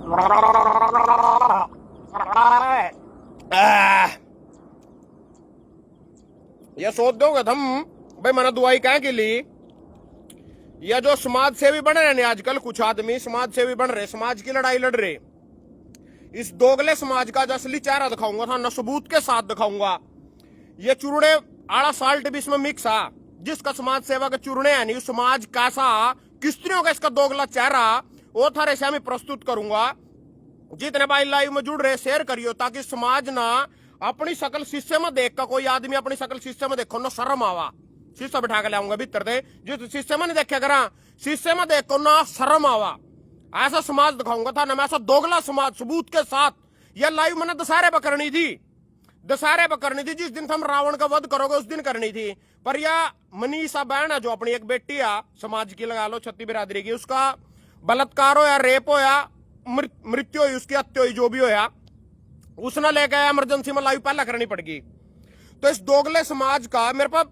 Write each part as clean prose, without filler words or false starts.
ये सोच दोगे तुम भाई मैंने दवाई क्या के ली। ये जो समाज सेवी बन रहे हैं आजकल, कुछ आदमी समाज सेवी बन रहे, समाज की लड़ाई लड़ रहे, इस दोगले समाज का जो असली चेहरा दिखाऊंगा था ना, सबूत के साथ दिखाऊंगा। ये चूरने आड़ा साल्ट भी इसमें मिक्स है, जिसका समाज सेवा के चूरने है नहीं, समाज कैसा किस्तियों का इसका दोगला चेहरा वो थारे से मैं प्रस्तुत करूंगा। जितने भाई लाइव में जुड़ रहे शेयर करियो, ताकि समाज ना अपनी शकल शीशे में देख कर, कोई आदमी अपनी शकल शीशे में देखो ना शर्म आवा। शीशा बिठा के लाऊंगा भीतर दे, जिस शीशे में नहीं देखे करा, शीशे में देखो ना शर्म आवा। ऐसा समाज दिखाऊंगा था ना मैं, ऐसा दोगला समाज सबूत के साथ। यह लाइव मैंने दशहरे पर करनी थी, दशहरे पर करनी थी, जिस दिन हम रावण का वध करोगे उस दिन करनी थी। पर यह मनीषा बहन है, जो अपनी एक बेटी है समाज की, लगा लो छत्ती बिरादरी की, उसका बलात्कार हो या रेप हो या मृत्यु हुई, उसकी हत्या हुई, जो भी हो या, उसने लेकर इमरजेंसी में लाइव पहला करनी पड़गी। तो इस दोगले समाज का मेरे पास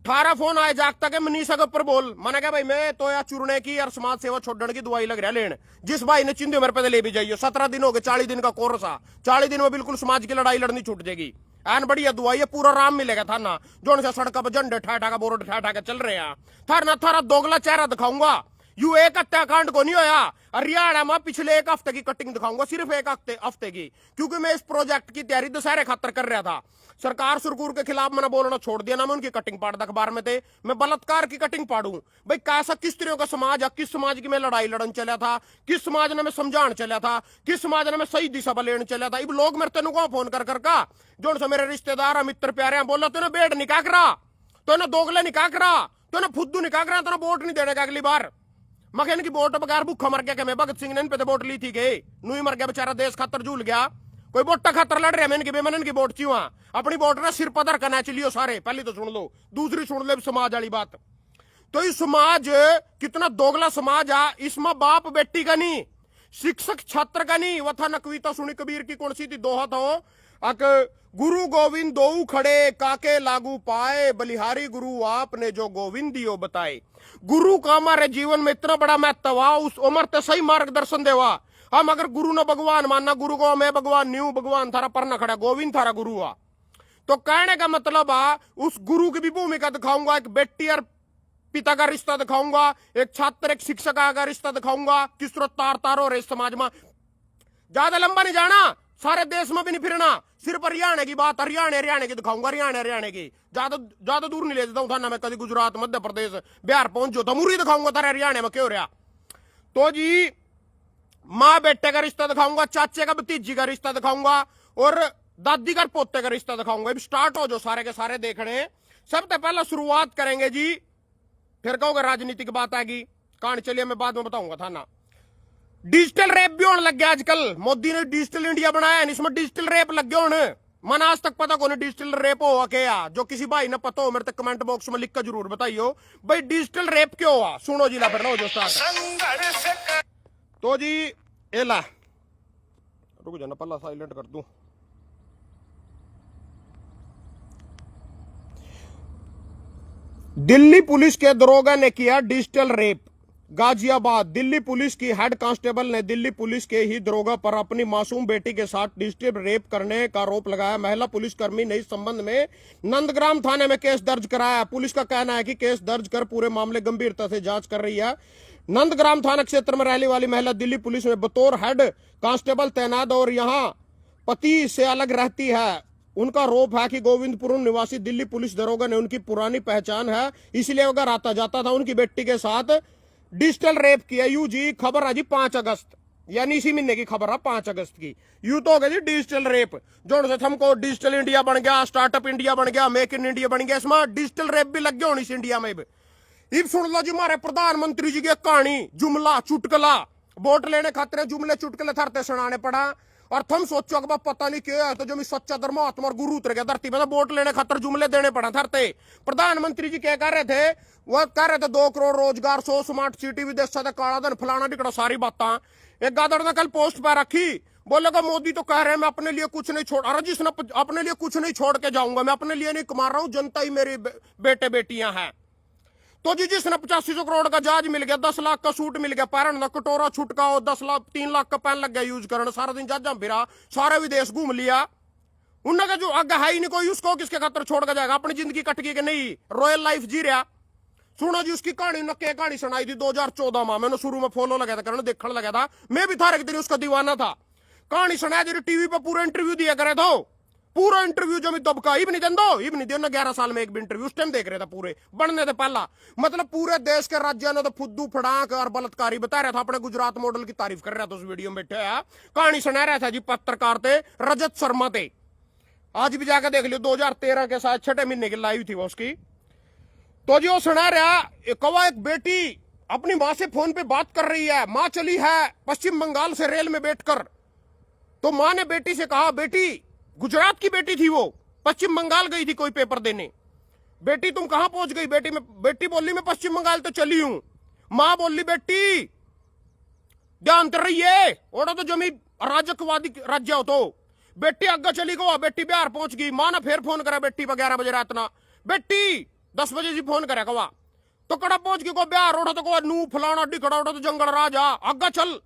18 फोन आए जागता के मनीषा के ऊपर बोल। मैंने कहा भाई मैं तो यार चुरने की और समाज सेवा छोड़ने की दवाई लग रहा है लेने। जिस भाई ने चिंधे मेरे पे ले भी जाइए, 17 दिन हो गए, 40 दिन का कोर्स आ, 40 दिन में बिल्कुल समाज की लड़ाई लड़नी छूट जाएगी। एन बढ़िया दवाई है, पूरा राम मिलेगा था ना, जो सड़क पर झंडे ठा ठा बोर्ड ठा ठा चल रहे हैं। थार ना थारा दोगला चेहरा दिखाऊंगा। यू एक हत्याकांड को नहीं होया, हरियाणा में पिछले एक हफ्ते की कटिंग दिखाऊंगा, सिर्फ एक हफ्ते की, क्योंकि मैं इस प्रोजेक्ट की तैयारी दशहरे खातर कर रहा था। सरकार सुरकुर के खिलाफ मैंने बोलना छोड़ दिया ना, मैं उनकी कटिंग पाड़ अखबार में थे, मैं बलात्कार की कटिंग पाड़ू। भाई कैसा किस तरह का समाज है, किस समाज की मैं लड़ाई लड़न चला था, किस समाज ने मैं समझान चला था, किस समाज ने मैं सही दिशा पर लेने चला था। अब लोग मेरे तेन को फोन कर का, जो से मेरे रिश्तेदार मित्र प्यारे हैं, बोला तूने बेड निकाह करा, तूने दोगले निकाह करा, तूने फुद्दू निकाह करा, तूने वोट नहीं देने का अगली बार। मैं इनकी वोट बगैर भूखा मर गया, मैं भगत सिंह ने इन पे वोट ली थी, गई नू ही मर गया बेचारा, देश खातर झूल गया, कोई वोटा खातर लड़ रहे, मैंने इनकी वोट क्यों अपनी वोट ना सिर पदर करना चलियो सारे। पहले तो सुन लो, दूसरी सुन लो समाज वाली बात। तो ये समाज कितना दोगला समाज है, इसमें बाप बेटी का नहीं, शिक्षक छात्र का नहीं। वह था न कविता सुनी कबीर की, कौन सी थी, दोहा था, गुरु गोविंद दो खड़े काके लागू पाए, बलिहारी गुरु आपने जो गोविंद दियो बताए। गुरु का हमारे जीवन में इतना बड़ा महत्व हुआ, उस उम्र ते सही मार्गदर्शन देवा। हम अगर गुरु ने भगवान मानना, गुरु को मैं भगवान न्यू, भगवान थारा पर न खड़ा, गोविंद थारा गुरु हुआ। तो कहने का मतलब है उस गुरु की भी भूमिका दिखाऊंगा, एक बेटी और पिता का रिश्ता दिखाऊंगा, एक छात्र एक शिक्षक का रिश्ता दिखाऊंगा, किस तरह तार तार हो रहे समाज में। ज्यादा लंबा नहीं जाना, सारे देश में भी नहीं फिरना, सिर्फ हरियाणा की बात, हरियाणा की दिखाऊंगा, हरियाणा की। ज्यादा दूर नहीं ले जाता हूं था ना मैं, कभी गुजरात मध्य प्रदेश बिहार पहुंच जो था, मुरी दिखाऊंगा था हरियाणा में क्यों रहा। तो जी माँ बेटे का रिश्ता दिखाऊंगा, चाचे का भतीजी का रिश्ता दिखाऊंगा, और दादी का पोते का रिश्ता दिखाऊंगा। अब स्टार्ट हो जो सारे के सारे देखने। सबसे पहले शुरुआत करेंगे जी, फिर कहोगे राजनीति की बात आएगी, कहानी चलिए मैं बाद में बताऊंगा था ना। डिजिटल रेप भी होने लग गया आजकल, मोदी ने डिजिटल इंडिया बनाया है, इसमें डिजिटल रेप लग गया होने। मन आज तक पता कौन डिजिटल रेप हो क्या, जो किसी भाई ने पता हो मेरे तक कमेंट बॉक्स में लिख कर जरूर बताइयो भाई डिजिटल रेप क्यों हुआ। सुनो जी, ला फिर जो स्टार्ट। तो जी एला रुक जाना, पहला साइलेंट कर दूं। दिल्ली पुलिस के दरोगा ने किया digital rape. Ghaziabad Delhi police की हेड कांस्टेबल ने दिल्ली पुलिस के ही दरोगा पर अपनी मासूम बेटी के साथ डिजिटल रेप करने का आरोप लगाया। महिला पुलिसकर्मी ने इस संबंध में नंदग्राम थाने में केस दर्ज कराया। पुलिस का कहना है कि केस दर्ज कर पूरे मामले गंभीरता से जांच कर रही है। नंदग्राम थाना क्षेत्र में रहने वाली महिला दिल्ली पुलिस में बतौर हेड कांस्टेबल तैनात और यहां पति से अलग रहती है। उनका आरोप है कि गोविंदपुरम निवासी दिल्ली पुलिस दरोगा ने उनकी पुरानी पहचान है, इसलिए अगर आता जाता था उनकी बेटी के साथ डिजिटल रेप किया। यू जी खबर है जी 5 अगस्त, यानी इसी महीने की खबर है 5 अगस्त की। यू तो हो गया जी डिजिटल रेप, जो हमको डिजिटल इंडिया बन गया, स्टार्टअप इंडिया बन गया, मेक इन इंडिया बन गया, इसमें डिजिटल रेप भी लग गया होनी इस इंडिया में। इब सुन लो जी हमारे प्रधानमंत्री जी की कहानी, जुमला चुटकला, वोट लेने खातिर जुमले चुटकले थरते सुनाने पड़ा। और तुम सोचो कि पता नहीं क्या है, तो जो सच्चा धर्मात्मा और गुरु उतर गया धरती पर, वोट लेने खातर जुमले देने पड़ा थरते। प्रधानमंत्री जी क्या कह रहे थे, वो कह रहे थे 2 करोड़ रोजगार, 100 स्मार्ट सिटी, विदेश से काला धन, फलाना टिकड़ा, सारी बातें। एक गादड़ ने कल पोस्ट पर रखी, बोलेगा मोदी तो कह रहे हैं मैं अपने लिए कुछ नहीं छोड़, अरे जिसने अपने लिए कुछ नहीं छोड़ के जाऊंगा, मैं अपने लिए नहीं कमा रहा हूं, जनता ही मेरी बेटे बेटियां हैं। तो जी जिसने 8500 करोड़ का जहाज मिल गया, 10 लाख का सूट मिल गया, पैरन ना कटोरा छुटका हो, 10 लाख 3 लाख का पैन लग गया यूज करना, सारा दिन जहाज फिरा, सारे विदेश घूम लिया। उनका जो आगे है ही नहीं कोई, उसको किसके खातर छोड़ कर जाएगा? अपनी जिंदगी कट गई कि नहीं, रॉयल लाइफ जी रहा। सुनो जी उसकी कहानी, नक्के कहानी सुनाई थी 2014 में, मैंने शुरू में फॉलो लगा था करने, देखने लगा था, मैं भी था एक दिन उसका दीवाना था। कहानी सुनाया जी टीवी पर, पूरा इंटरव्यू दिया करे तो, पूरा इंटरव्यू जो मैं दबका ही नहीं दो, ही नहीं दियो ना, 11 साल में एक भी इंटरव्यू उस टाइम देख रहे थे पूरे बनने थे पहला। मतलब पूरे देश के राज्य ने तो फुद्दू फड़ाक और बलात्कारी बता रहा था, अपने गुजरात मॉडल की तारीफ कर रहा था उस वीडियो में बैठे। कहानी सुना रहा था जी, पत्रकार थे रजत शर्मा थे, आज भी जाकर देख लियो, 2013 के साथ 6 महीने की लाइव थी वो उसकी। तो जो सुना रहा, कवा एक बेटी अपनी मां से फोन पे बात कर रही है, मां चली है पश्चिम बंगाल से रेल में बैठकर, तो मां ने बेटी से कहा, बेटी, गुजरात की बेटी थी वो, पश्चिम बंगाल गई थी कोई पेपर देने, बेटी तुम कहां पहुंच गई? बेटी बोली मैं पश्चिम बंगाल तो चली हूं। मां बोली, बेटी ध्यान कर रही है, ओडा तो जमी अराजकवादी राज्य हो तो। बेटी अग्गा चली गो, बेटी बिहार पहुंच गई। मां ने फिर फोन करा बेटी पर 11 बजे रात ना, बेटी 10 बजे जी फोन करे कवा, तो कड़ा पहुंच गई को बिहार, ओढ़ा तो को नू फलाना डिकड़ा, ओढ़ा तो जंगल राजा, अग्गा चल,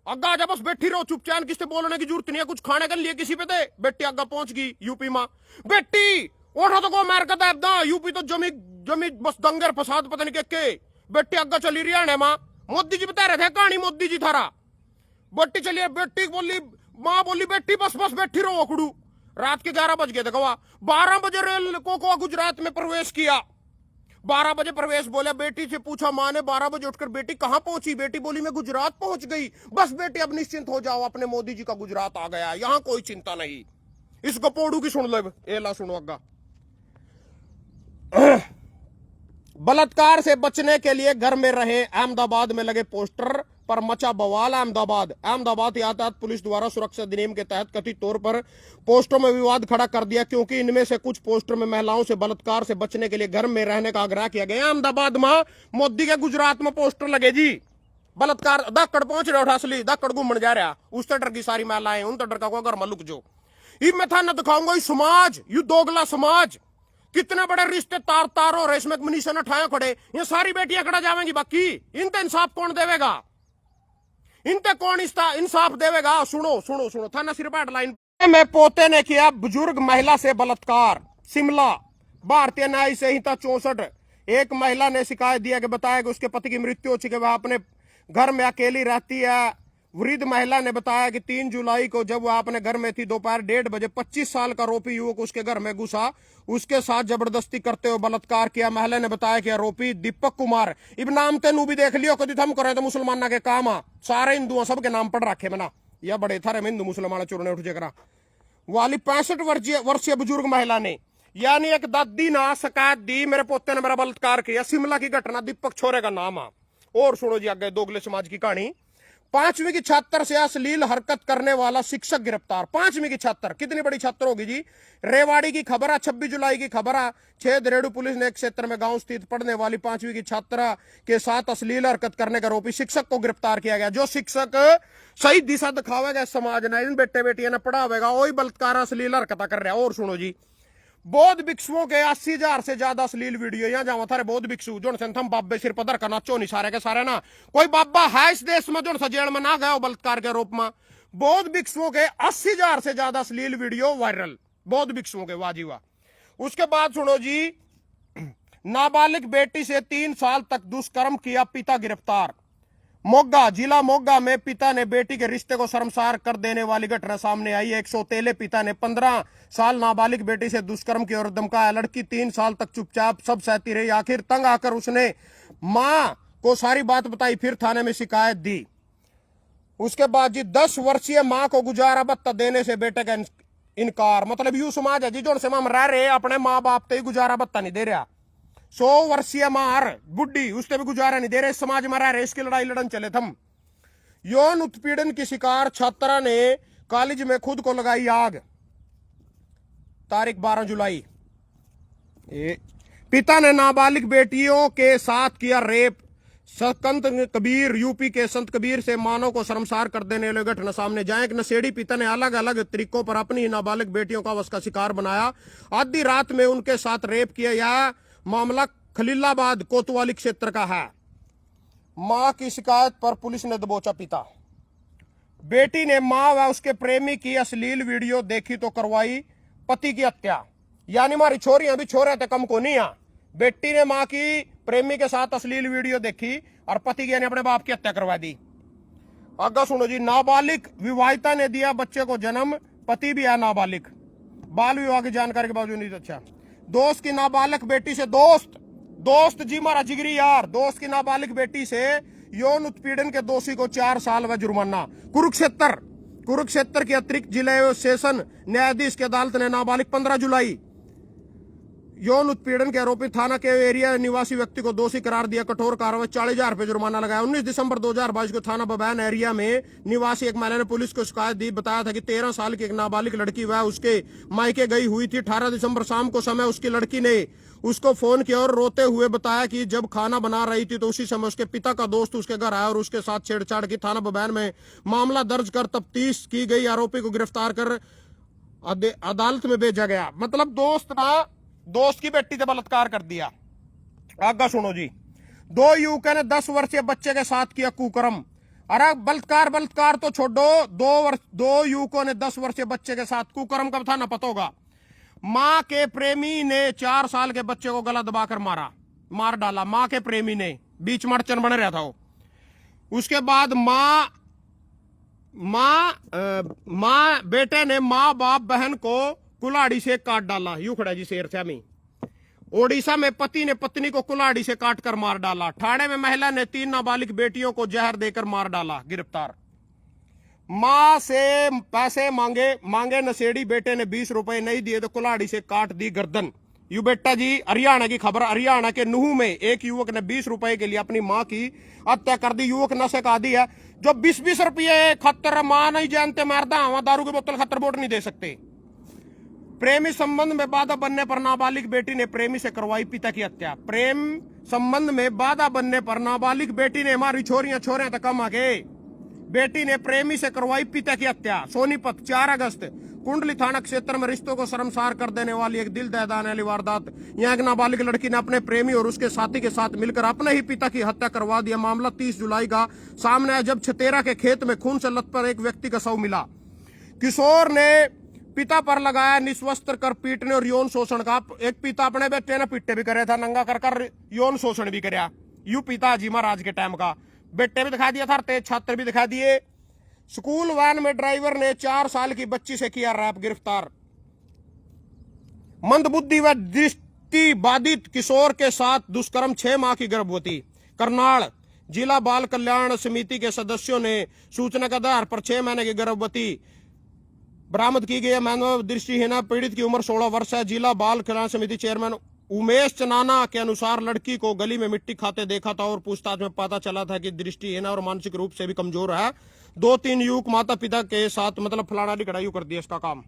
अग्गा आजा, बस बैठी रहो चुपचाप, किसी बोलने की जरूरत नहीं है, कुछ खाने के लिए किसी पे दे। बेटी अग्गा पहुंच गई यूपी में, बेटी ओढ़ा तो को मार कर यूपी तो जमी जमी बस दंगर फसाद पता नहीं के। बेटी अग्गा चली हरियाणा में, मोदी जी बता रहे थे कहानी, मोदी जी थारा, बेटी चलिए, बेटी बोली, मां बोली, बेटी बस बस बैठी रहो ओकड़ू। रात के 11 बज गए थे कवा, 12 बजे रेल को गुजरात में प्रवेश किया, 12 बजे प्रवेश बोला। बेटी से पूछा मां ने 12 बजे उठकर, बेटी कहां पहुंची? बेटी बोली मैं गुजरात पहुंच गई। बस बेटी अब निश्चिंत हो जाओ, अपने मोदी जी का गुजरात आ गया, यहां कोई चिंता नहीं। इसको पोड़ू की सुन लो, एला सुनो अग्गा। बलात्कार से बचने के लिए घर में रहे, अहमदाबाद में लगे पोस्टर पर मचा बवाल। अहमदाबाद यातायात पुलिस द्वारा सुरक्षा अधिनियम के तहत कथित तौर पर पोस्टरों में विवाद खड़ा कर दिया, क्योंकि इनमें से कुछ पोस्टर में महिलाओं से बलात्कार से बचने के लिए घर में रहने का आग्रह किया गया। अहमदाबाद में मोदी के गुजरात में पोस्टर लगे जी, बलात्कार दक्कड़ पहुंच रहे, असली दक्कड़ घूमने जा रहा, उस तटर की सारी महिलाएं, उन तटर का घर में लुक जो। मैं था न दिखाऊंगा समाज, यू दोगला समाज, कितने बड़े रिश्ते तार तार हो रहे, इसमें मनीषा ने ठाया खड़े, ये सारी बेटियां खड़ा जाएंगी, बाकी इनते इंसाफ कौन देवेगा? इनते कौन इंसाफ देवेगा? सुनो सुनो सुनो, थाना सिरपाट लाइन में पोते ने किया बुजुर्ग महिला से बलात्कार, शिमला। भारतीय न्याय संहिता 64 एक महिला ने शिकायत दिया कि बताया कि उसके पति की मृत्यु हो चुकी है, वह अपने घर में अकेली रहती है। वृद्ध महिला ने बताया कि 3 जुलाई को जब वह अपने घर में थी, दोपहर 1:30 बजे 25 साल का आरोपी युवक उसके घर में घुसा, उसके साथ जबरदस्ती करते हुए बलात्कार किया। महिला ने बताया कि आरोपी दीपक कुमार, इब नाम तेनू भी देख लियो, कभी थम करे तो मुसलमाना के काम आ, सारे हिंदुओं सबके नाम पढ़ रखे मना, यह बड़े थारे में हिंदू मुसलमान चुरने उठ जरा वाली 65 वर्षीय बुजुर्ग महिला ने, यानी एक दादी ना शिकायत दी, मेरे पोते ने मेरा बलात्कार किया। शिमला की घटना, दीपक छोरे का नाम आ। और सुनो जी आगे दोगले समाज की कहानी। 5वीं की छात्र से अश्लील हरकत करने वाला शिक्षक गिरफ्तार। 5वीं की छात्र, कितनी बड़ी छात्र होगी जी? रेवाड़ी की खबर है, 26 जुलाई की खबर है। 6 दरेड़ू पुलिस ने एक क्षेत्र में गांव स्थित पढ़ने वाली 5वीं की छात्रा के साथ अश्लील हरकत करने का आरोपी शिक्षक को गिरफ्तार किया गया। जो शिक्षक सही दिशा दिखावेगा समाज ने, इन बेटे बेटियां ने पढ़ावेगा, वही बलात्कार अश्लील हरकत कर रहा है। और सुनो जी, बौद्ध भिक्षुओं के 80,000 से ज्यादा अश्लील वीडियो यहाँ जावा थारे बौद्ध भिक्षु जो थम बाबे सिर पदर का नाचो नहीं सारे के सारे ना, कोई बाबा है इस देश में जो जेल में ना गया हो बलात्कार के आरोप में। बौद्ध भिक्षुओं के 80,000 से ज्यादा अश्लील वीडियो वायरल, बौद्ध भिक्षुओं के, वाजीवा। उसके बाद सुनो जी, नाबालिग बेटी से 3 साल तक दुष्कर्म किया, पिता गिरफ्तार। मोगा, जिला मोगा में पिता ने बेटी के रिश्ते को शर्मसार कर देने वाली घटना सामने आई। एक सौतेले पिता ने 15 साल नाबालिग बेटी से दुष्कर्म की और धमकाया। लड़की 3 साल तक चुपचाप सब सहती रही। आखिर तंग आकर उसने मां को सारी बात बताई, फिर थाने में शिकायत दी। उसके बाद जी 10 वर्षीय मां को गुजारा भत्ता देने से बेटे का इनकार। मतलब यू समाज है जी जो से हम रह रहे, अपने माँ बाप ही गुजारा भत्ता नहीं दे रहा। 100 वर्षीय मार बुढ़ी, उससे भी गुजारा नहीं दे रहे, समाज में रह रहे, इसकी लड़ाई लड़न चले थम। यौन उत्पीड़न की शिकार छात्रा ने कॉलेज में खुद को लगाई आग, तारीख 12 जुलाई। पिता ने नाबालिग बेटियों के साथ किया रेप। संत कबीर, यूपी के संत कबीर से मानव को शर्मसार कर देने वाली घटना सामने जाए। एक नशेड़ी पिता ने अलग अलग तरीकों पर अपनी ही नाबालिग बेटियों का वश का शिकार बनाया। आधी रात में उनके साथ रेप किया। यह मामला खलीलाबाद कोतवाली क्षेत्र का है। मां की शिकायत पर पुलिस ने दबोचा पिता। बेटी ने मां व उसके प्रेमी की अश्लील वीडियो देखी तो करवाई पति की हत्या। यानी हमारी छोरियां भी छोरे थे कम को नहीं। बेटी ने मां की प्रेमी के साथ अश्लील वीडियो देखी और पति की यानी अपने बाप की हत्या करवा दी। आगे सुनो जी। नाबालिग विवाहिता ने दिया बच्चे को जन्म, पति भी है नाबालिग। बाल विवाह की जानकारी के बावजूद नहीं। अच्छा, दोस्त की नाबालिग बेटी से दोस्त जी हमारा जिगरी यार, दोस्त की नाबालिग बेटी से यौन उत्पीड़न के दोषी को 4 साल व जुर्माना। कुरुक्षेत्र के अतिरिक्त जिला सेशन न्यायाधीश की अदालत ने नाबालिग 15 जुलाई यौन उत्पीड़न के आरोपी थाना के एरिया निवासी व्यक्ति को दोषी करार दिया। कठोर कार्रवाई, 40,000 रुपए जुर्माना लगाया। 19 दिसंबर 2022 को थाना बबैन एरिया में निवासी एक महिला ने पुलिस को शिकायत दी। बताया था कि 13 साल की एक नाबालिग लड़की वह उसके मायके गई हुई थी। 18 दिसंबर शाम को समय उसकी लड़की ने उसको फोन किया और रोते हुए बताया कि जब खाना बना रही थी तो उसी समय उसके पिता का दोस्त उसके घर आया और उसके साथ छेड़छाड़ की। थाना बबैन में मामला दर्ज कर तफ्तीश की गई। आरोपी को गिरफ्तार कर अदालत में भेजा गया। मतलब दोस्त की बेटी से बलात्कार कर दिया। आगे सुनो जी। 2 युवकों ने 10 वर्षीय बच्चे के साथ किया कुकर्म। अरे बलात्कार तो छोड़ो, 2 युवकों ने 10 वर्षीय बच्चे के साथ कुकर्म कब था ना पता होगा। मां के प्रेमी ने 4 साल के बच्चे को गला दबाकर मार डाला। मां के प्रेमी ने, बीच में अड़चन बन रहा था वो। उसके बाद बेटे ने मां बाप बहन को कुल्हाड़ी से काट डाला। यूं खड़ा जी शेर से हमें। ओडिशा में पति ने पत्नी को कुल्हाड़ी से काटकर मार डाला। ठाणे में महिला ने 3 नाबालिग बेटियों को जहर देकर मार डाला। गिरफ्तार। मां से पैसे मांगे नशेड़ी, बेटे ने 20 रुपए नहीं दिए तो कुल्हाड़ी से काट दी गर्दन। यू बेटा जी हरियाणा की खबर। हरियाणा के नूह में एक युवक ने 20 रुपए के लिए अपनी मां की हत्या कर दी। युवक नशे का आदी है। जो 20-20 रुपये खतर मां नहीं जानते मारदा हवा, दारू की बोतल खतर वोट नहीं दे सकते। प्रेमी संबंध में बाधा बनने पर नाबालिग बेटी ने प्रेमी से करवाई पिता की हत्या। प्रेम संबंध में बाधा बनने पर नाबालिग बेटी ने, हमारी छोरियां छोरे तक कम आगे, बेटी ने प्रेमी से करवाई पिता की हत्या। सोनीपत 4 अगस्त कुंडली थाना क्षेत्र में रिश्तों को शर्मसार कर देने वाली एक दिल दहलाने वाली वारदात। यहाँ एक नाबालिग लड़की ने अपने प्रेमी और उसके साथी के साथ मिलकर अपने ही पिता की हत्या करवा दिया। मामला 30 जुलाई का सामने आया जब छतेरा के खेत में खून से लथपथ एक व्यक्ति का शव मिला। किशोर ने पिता पर लगाया निस्वस्त्र कर पीटने और यौन शोषण का। एक पिता अपने बेटे ने पिट्टे भी करे था, नंगा कर यौन शोषण भी कराया। यू पिता जी महाराज के टाइम का। बेटे भी दिखा दिया था, तेज छात्र भी दिखा दिए। स्कूल वैन में ड्राइवर ने 4 साल की बच्ची से किया रैप। गिरफ्तार। मंदबुद्धि व दृष्टि बाधित किशोर के साथ दुष्कर्म, 6 माह की गर्भवती। करनाल जिला बाल कल्याण समिति के सदस्यों ने सूचना के आधार पर 6 महीने की गर्भवती बरामद की गई। मानव दृष्टिहीन पीड़ित की उम्र 16 वर्ष है। जिला बाल कल्याण समिति चेयरमैन उमेश चनाना के अनुसार लड़की को गली में मिट्टी खाते देखा था और पूछताछ में पता चला था कि दृष्टिहीन और मानसिक रूप से भी कमजोर है। 2-3 युवक माता पिता के साथ मतलब फलाना कड़ाई कर दिया इसका काम।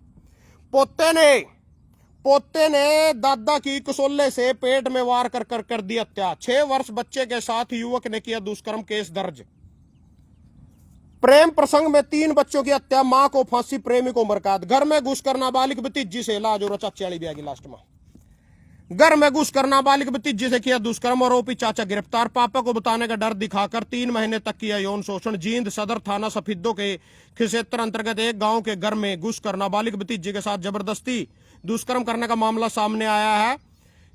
पोते ने दादा की कसोले से पेट में वार कर दी हत्या। 6 वर्ष बच्चे के साथ युवक ने किया दुष्कर्म, केस दर्ज। प्रेम प्रसंग में 3 बच्चों की हत्या, मां को फांसी, प्रेमी को उम्रकैद। घर में घुसकर नाबालिग भतीजी से इलाज और चाचा वाली भी आ गई लास्ट में। घर में घुसकर नाबालिग भतीजी से किया दुष्कर्म, आरोपी चाचा गिरफ्तार। पापा को बताने का डर दिखाकर 3 महीने तक किया यौन शोषण। जींद सदर थाना सफिद्दो के क्षेत्र अंतर्गत एक गांव के घर में घुसकर नाबालिग भतीजी के साथ जबरदस्ती दुष्कर्म करने का मामला सामने आया है।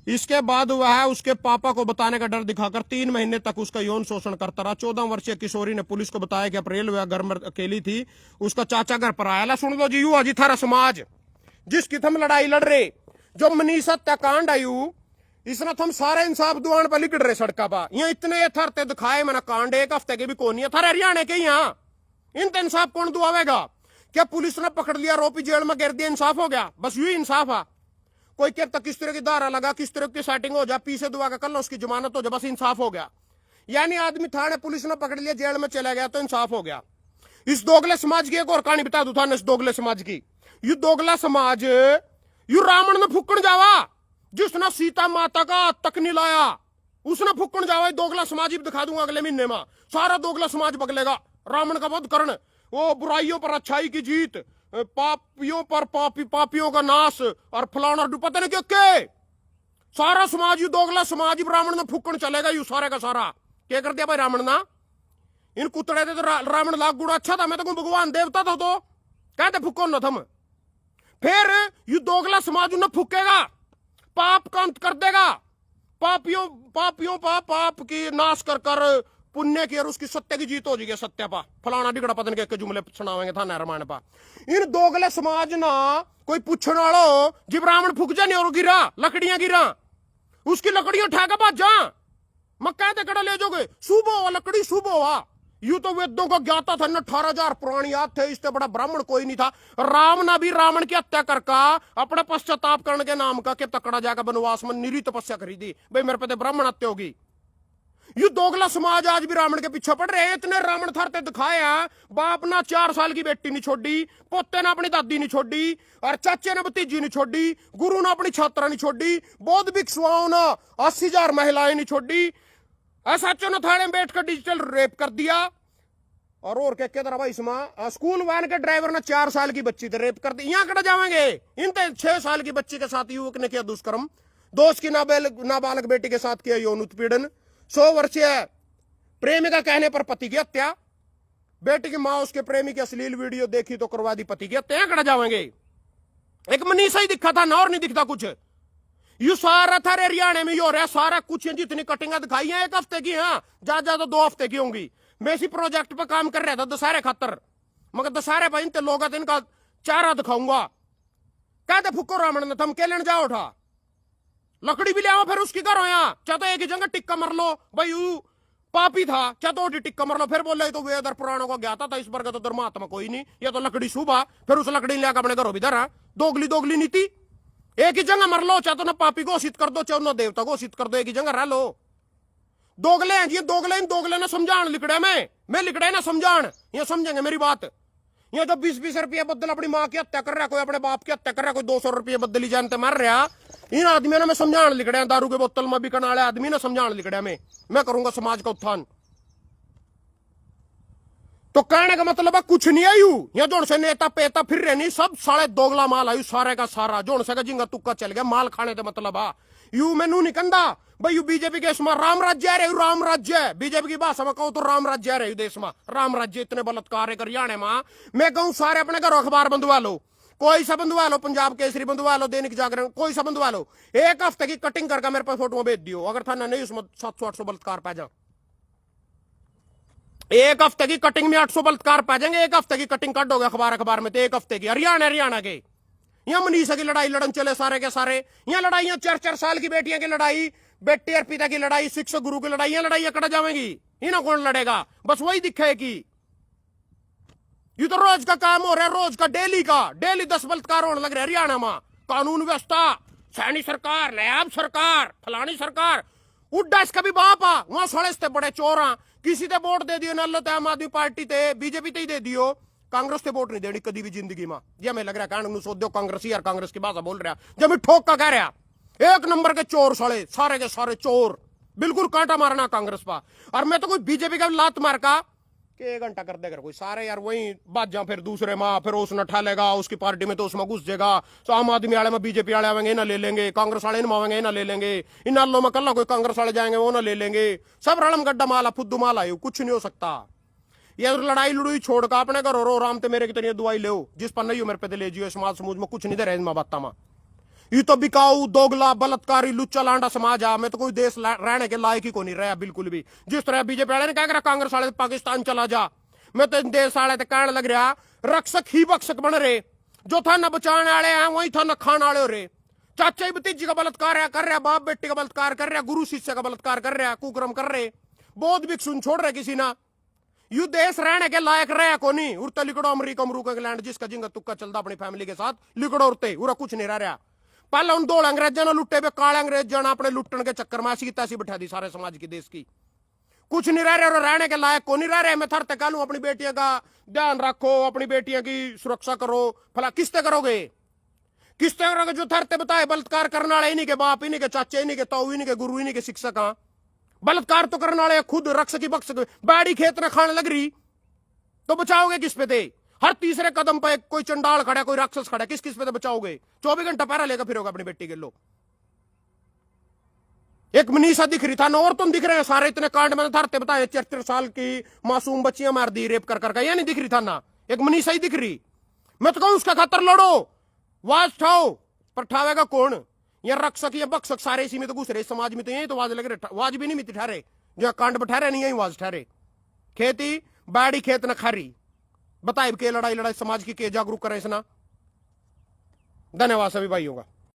इसके बाद वह उसके पापा को बताने का डर दिखाकर 3 महीने तक उसका यौन शोषण करता रहा। 14 वर्षीय किशोरी ने पुलिस को बताया कि अप्रैल वह घर में अकेली थी, उसका चाचा घर पर आया। सुन लो जी, यू अजी थारा समाज जिसकी थम लड़ाई लड़ रहे, जो मनीष हत्याकांड आयु, इसने थम सारे इंसाफ दुआन पर लिकड़ रहे सड़का पा। यहाँ इतने थरते दिखाए मैंने कांड, एक हफ्ते के भी कौन है थारे हरियाणा के। यहाँ इन इंसाफ कौन दुआवेगा? क्या पुलिस ने पकड़ लिया, आरोपी जेल में गिर दिया, इंसाफ हो गया? बस यू इंसाफ है। कोई कहता किस तरह की धारा लगा, किस तरह की सेटिंग हो जाए, पीछे दुआ का कर लो, उसकी जमानत हो जाए, बस इंसाफ हो गया। यानी आदमी थाने पुलिस ने पकड़ लिया, जेल में चला गया तो इंसाफ हो गया। इस दोगले समाज की एक और कहानी बता दू थाने। इस दोगले समाज की, यू दोगला समाज यू रावण ने फुक्कण जावा, जिसने सीता माता का तक नहीं लाया, उसने फुक्कण जावा। दोगला समाज ही दिखा दूंगा अगले महीने में। सारा दोगला समाज बगलेगा। रावण का वध करण, वो बुराइयों पर अच्छाई की जीत, पापियों पर पापियों का नाश और फलाना पता नहीं क्यों के सारा समाज यू दोगला समाज ब्राह्मण ने फूकण चलेगा यू सारे का सारा। क्या कर दिया भाई रावण ना, इन कुतड़े थे तो रावण लाख गुड़ा अच्छा था, मैं तो भगवान देवता था तो कहते फूको न थम। फिर यू दोगला समाज उन्हें फूकेगा, पाप का अंत कर देगा, पापियों पापियों पाप की नाश कर कर पुण्य की और उसकी सत्य की जीत हो जाएगी। सत्य पा फलाना बिगड़ा पतन के जुमले सुनावेंगे था ना रामायण पा। इन दोगले समाज ना कोई पूछने वाला जी ब्राह्मण फूक जा नहीं और गिरा लकड़ियां गिरा, उसकी लकड़ियां उठा के बाज जा मक्का कड़ा ले जाओगे, शुभ हुआ लकड़ी शुभ हुआ। यू तो वेदों को ज्ञाता था, 18,000 पुरानी याद थे, इससे बड़ा ब्राह्मण कोई नहीं था। राम ने भी रावण की हत्या करका अपने पश्चाताप करने के नाम का के तकड़ा जाकर वनवास में निरी तपस्या करी थी, भाई मेरे पे ब्राह्मण हत्या होगी। यू दोगला समाज आज भी रावण के पीछे पड़ रहे हैं। इतने रावण थारते दिखाया, बाप ना 4 साल की बेटी नहीं छोड़ी, पोते ने अपनी दादी नहीं छोड़ी, और चाचे ने भतीजी नहीं छोड़ी, गुरु ने अपनी छात्रा नहीं छोड़ी, बौद्ध भिक्षुओं ने 80,000 महिलाएं नहीं छोड़ी, एसएचओ ने थाने में बैठकर डिजिटल रेप कर दिया। और क्या तरह भाई इसमें स्कूल वैन के ड्राइवर ने 4 साल की बच्ची थे रेप कर दी। यहां कड़ा जाएंगे इन 6 साल की बच्ची के साथ युवक ने किया दुष्कर्म, दोस्त की नाबालग बेटी के साथ किया यौन उत्पीड़न, 100 वर्षीय प्रेमिका कहने पर पति की हत्या, बेटी की मां उसके प्रेमी की अश्लील वीडियो देखी तो करवा दी पति की हत्या। कड़ा जाएंगे एक मनीषा ही दिखा था ना और नहीं दिखता कुछ। यू सारा था हरियाणा में हो रहा सारा कुछ, जितनी कटिंगा दिखाई है 1 हफ्ते की, हाँ ज्यादा 2 हफ्ते की होंगी। मैं इसी प्रोजेक्ट पे काम कर रहा था दशहरे खातर, मगर दशहरे पर इनते लोग इनका चारा दिखाऊंगा। कहते फुको रावण ने थम के लेने जाओ उठा लकड़ी भी ले आओ फिर उसकी करो यहाँ, चाहे तो एक ही जगह टिक्का मर लो भाई यू पापी था, चाहे तो टिक्का मर लो। फिर बोले तो वेदर पुराणों को ज्ञाता था, इस वर्ग तो धर्मात्मा कोई नहीं, या तो लकड़ी शुभा, फिर उस लकड़ी लेकर अपने घरों भी धरा। दोगली नीति, एक ही जगह मर लो, चाहे तो ना पापी घोषित कर दो चाहे ना देवता घोषित कर दो, एक ही जगह रह लो। दोगले हैं जी, दोगले ना समझान लिखड़े मैं लिखड़े ना समझान, ये समझेंगे मेरी बात। ये तो 20-20 रुपये बदल अपनी माँ की हत्या कर रहा है, कोई अपने बाप की हत्या कर रहा है, कोई 200 रुपये बदली जानते मर रहा। इन आदमियों ने मैं समझान लिखड़े, दारू के बोतल में बिकने वाले आदमी ने समझान लिखड़े मैं करूंगा समाज का उत्थान। तो कहने का मतलब है कुछ नहीं आयु या जोन से नेता पेता फिर रहे नहीं, सब साले दोगला माल आयु सारे का सारा, जोन से जिंगा तुक्का चल गया माल खाने के मतलब आ यू मैनू नहीं कंधा भाई। यू बीजेपी के इसमें राम राज्य है, राम राज्य है, बीजेपी की भाषा में कहूं तो राम राज्य है देश में, राम राज्य। इतने बलात्कार है हरियाणा में, मैं कहूं सारे अपने घरों अखबार बंधवा लो, कोई सा बंधवा लो, पंजाब केसरी बंधवा लो, दैनिक जागरण, कोई सा बंधवा लो, 1 हफ्ते की कटिंग करके मेरे पास फोटो भेज दियो। अगर था नहीं उसमें 700-800 बलात्कार पा जा, 1 हफ्ते की कटिंग में 800 बलात्कार पा जाएंगे। 1 हफ्ते की कटिंग कट होगा अखबार में तो 1 हफ्ते की। हरियाणा के यहाँ मनीषा की लड़ाई लड़न चले सारे के सारे, यहाँ लड़ाइयां 4-4 साल की बेटियां की लड़ाई, बेटी और पिता की लड़ाई, शिक्षक गुरु की लड़ाई, लड़ाइयां कट जाएंगी। इन्हें कौन लड़ेगा, बस वही दिखे कि ये तो रोज का काम हो रहा है, रोज का डेली 10 बलात्कार होने लग रहे हरियाणा में। कानून व्यवस्था, सैनी सरकार, नायाब सरकार, फलानी सरकार, उड्डा इसका भी बाप आ, वहां सड़े बड़े चोर आ। किसी ते वोट दे दियो नल्लो ते आम आदमी पार्टी ते बीजेपी ते ही दे दियो, कांग्रेस ते वोट नहीं देनी कभी भी जिंदगी में। ये हमें लग रहा है कांग्रेस सोचो कांग्रेस यार कांग्रेस की भाषा बोल रहा जब मैं ठोक का कह रहा 1 नंबर के चोर सारे के सारे चोर, बिल्कुल कांटा मारना कांग्रेस पा। और मैं तो कोई बीजेपी का लात मार का कि 1 घंटा कर देगा कोई सारे यार वही बात जा, फिर दूसरे माँ फिर उसने ठालेगा उसकी पार्टी में तो उसमें घुस जाएगा। तो आम आदमी वाले में बीजेपी वाले आवेंगे ना ले लेंगे, कांग्रेस वाले आवेंगे ना ले लेंगे, इन नालों में कल कोई कांग्रेस वाले जाएंगे वो ना ले लेंगे, सब रड़म गड्ढा माला फुद्दू माला है, कुछ नहीं हो सकता। ये लड़ाई लड़ुई छोड़ का अपने घर रो राम ते मेरे की दवाई ले जिस पर नहीं हो मेरे पे ले जियो, समाज समूज में कुछ नहीं दे रहे माँ बाता में। ये तो बिकाऊ दोगला बलात्कारी लुच्चा लांडा समाज आ, मैं तो कोई देश रहने के लायक ही को नहीं रहा बिल्कुल भी। जिस तरह बीजेपी वाले ने क्या करा कांग्रेस वाले पाकिस्तान चला जा, मैं तो देश वाले कहने लग रहा रक्षक ही बक्षक बन रहे, जो था न बचाने वाले हैं वही था न खाने वाले हो रहे। चाचा ही भतीजी का बलात्कार कर रहा, बाप बेटी का बलात्कार कर रहा, गुरु शिष्य का बलात्कार कर रहा, कुकर्म कर रहे, बौद्ध भिक्षु छोड़ रहे किसी ना। यू देश रहने के लायक रहा को नहीं, उड़ते लिकड़ो अमरीका अमरूका इंग्लैंड जिसका जिंगा तुक्का चलता अपनी फैमिली के साथ लिकड़ो उड़ते उरा कुछ नहीं रह रहा। पहले उन 2 अंग्रेजों ने लुट्टे पे काले अंग्रेज जाना अपने लुट्टन के चक्कर में ऐसी तैसी बैठा दी सारे समाज की देश की, कुछ नहीं रह रहे और रहने के लायक को नहीं रह रहे। मैं थरते कह लूं अपनी बेटियों का ध्यान रखो, अपनी बेटियों की सुरक्षा करो, फला किस्ते करोगे जो थरते बताए बलात्कार करने वाले इन्हीं के बाप, इन्हीं के चाचे, इन्हीं के ताऊ, इन्हीं के गुरु, इन्हीं के शिक्षक। बलात्कार तो करने वाले खुद रक्षक की बक्षक बाड़ी खेत में खाने लग रही तो बचाओगे किस पे थे? हर तीसरे कदम पे कोई चंडाल खड़ा कोई राक्षस खड़ा, किस पे बचाओगे? 24 घंटा पहरा लेकर फिरोगे अपनी बेटी के लोग। एक मनीषा दिख रही था ना, और तुम दिख रहे हैं सारे इतने कांड मैंने धरते बताए, 73 साल की मासूम बच्चियां मार दी रेप कर करके, या नहीं दिख रही था ना, एक मनीषा ही दिख रही। मैं तो कहूं उसका खतर लड़ो, वाज ठाओ, पर ठावेगा कौन? ये रक्षक या बक्षक सारे इसी में तो घुस रहे, समाज में तो यही तो वाज लग रहे, वाज भी नहीं मिलती ठहरे, जो कांड बैठा नहीं यही वाज ठहरे। खेती बाड़ी खेत न खारी, बताए के लड़ाई लड़ाई समाज की के जागरूक करें इसना। धन्यवाद सभी भाइयों का।